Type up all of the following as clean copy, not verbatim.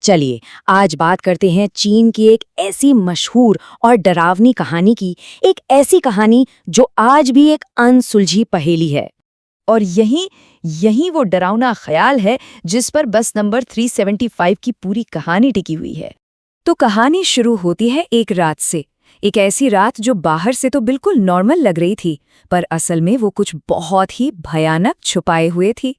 चलिए आज बात करते हैं चीन की एक ऐसी मशहूर और डरावनी कहानी की, एक ऐसी कहानी जो आज भी एक अनसुलझी पहेली है। और यही वो डरावना ख्याल है जिस पर बस नंबर 375 की पूरी कहानी टिकी हुई है। तो कहानी शुरू होती है एक रात से, एक ऐसी रात जो बाहर से तो बिल्कुल नॉर्मल लग रही थी, पर असल में वो कुछ बहुत ही भयानक छुपाए हुए थी।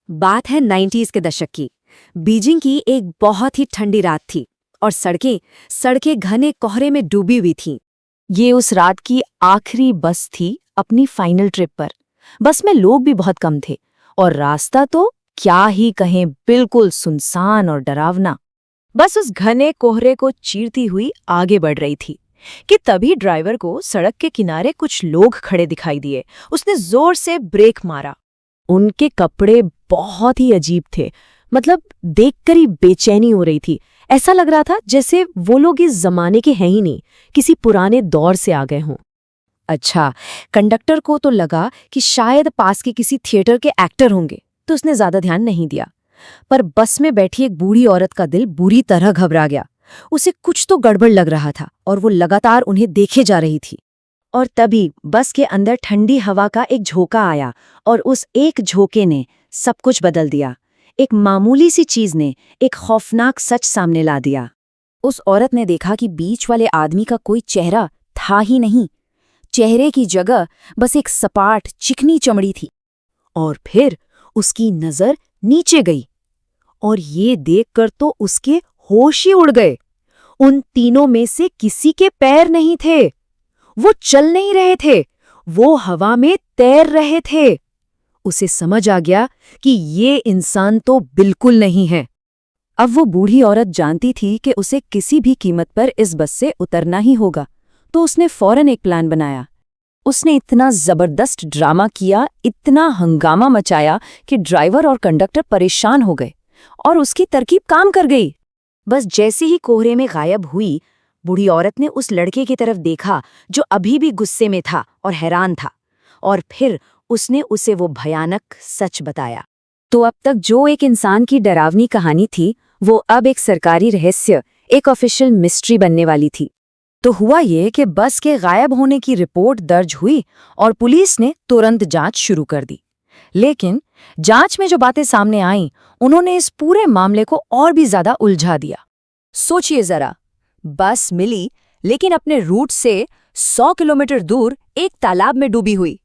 बात है 90s के दशक की। बीजिंग की एक बहुत ही ठंडी रात थी और सड़कें घने कोहरे में डूबी हुई थीं। ये उस रात की आखिरी बस थी अपनी फाइनल ट्रिप पर। बस में लोग भी बहुत कम थे और रास्ता तो क्या ही कहें, बिल्कुल सुनसान और डरावना। बस उस घने कोहरे को चीरती हुई आगे बढ़ रही थी कि तभी ड्राइवर को सड़क के किनारे कुछ लोग खड़े दिखाई दिए। उसने जोर से ब्रेक मारा। उनके कपड़े बहुत ही अजीब थे, मतलब देखकर ही बेचैनी हो रही थी। ऐसा लग रहा था जैसे वो लोग इस जमाने के हैं ही नहीं, किसी पुराने दौर से आ गए हों। अच्छा, कंडक्टर को तो लगा कि शायद पास के किसी थिएटर के एक्टर होंगे, तो उसने ज्यादा ध्यान नहीं दिया। पर बस में बैठी एक बूढ़ी औरत का दिल बुरी तरह घबरा गया। उसे कुछ तो गड़बड़ लग रहा था और वो लगातार उन्हें देखे जा रही थी। और तभी बस के अंदर ठंडी हवा का एक झोंका आया और उस एक झोंके ने सब कुछ बदल दिया। एक मामूली सी चीज ने एक खौफनाक सच सामने ला दिया। उस औरत ने देखा कि बीच वाले आदमी का कोई चेहरा था ही नहीं। चेहरे की जगह बस एक सपाट चिकनी चमड़ी थी। और फिर उसकी नजर नीचे गई और ये देखकर तो उसके होश ही उड़ गए। उन तीनों में से किसी के पैर नहीं थे। वो चल नहीं रहे थे, वो हवा में तैर रहे थे। उसे समझ आ गया कि ये इंसान तो बिल्कुल नहीं है। अब वो बूढ़ी औरत जानती थी कि उसे किसी भी कीमत पर इस बस से उतरना ही होगा, तो उसने फौरन एक प्लान बनाया। उसने इतना जबरदस्त ड्रामा किया, इतना हंगामा मचाया कि ड्राइवर और कंडक्टर परेशान हो गए और उसकी तरकीब काम कर गई। बस जैसे ही कोहरे में गायब हुई, बूढ़ी औरत ने उस लड़के की तरफ देखा जो अभी भी गुस्से में था और हैरान था, और फिर उसने उसे वो भयानक सच बताया। तो अब तक जो एक इंसान की डरावनी कहानी थी, वो अब एक सरकारी रहस्य, एक ऑफिशियल मिस्ट्री बनने वाली थी। तो हुआ ये कि बस के गायब होने की रिपोर्ट दर्ज हुई और पुलिस ने तुरंत जांच शुरू कर दी। लेकिन जांच में जो बातें सामने आईं, उन्होंने इस पूरे मामले को और भी ज्यादा उलझा दिया। सोचिए जरा, बस मिली लेकिन अपने रूट से 100 किलोमीटर दूर एक तालाब में डूबी हुई,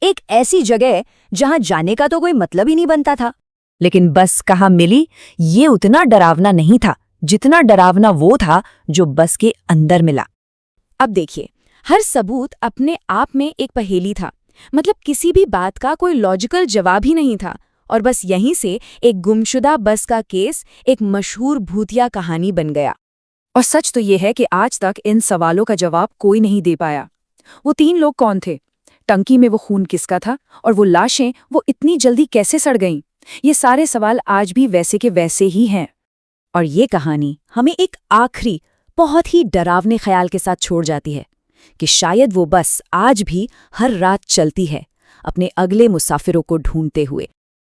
एक ऐसी जगह जहां जाने का तो कोई मतलब ही नहीं बनता था। लेकिन बस कहाँ मिली, ये उतना डरावना नहीं था जितना डरावना वो था जो बस के अंदर मिला। अब देखिए, हर सबूत अपने आप में एक पहेली था। मतलब किसी भी बात का कोई लॉजिकल जवाब ही नहीं था, और बस यहीं से एक गुमशुदा बस का केस एक मशहूर भूतिया कहानी बन गया। और सच तो ये है कि आज तक इन सवालों का जवाब कोई नहीं दे पाया। वो 3 लोग कौन थे? टंकी में वो खून किसका था? और वो लाशें वो इतनी जल्दी कैसे सड़ गईं? ये सारे सवाल आज भी वैसे के वैसे ही हैं। और ये कहानी हमें एक आखिरी बहुत ही डरावने ख्याल के साथ छोड़ जाती है कि शायद वो बस आज भी हर रात चलती है, अपने अगले मुसाफिरों को ढूंढते हुए।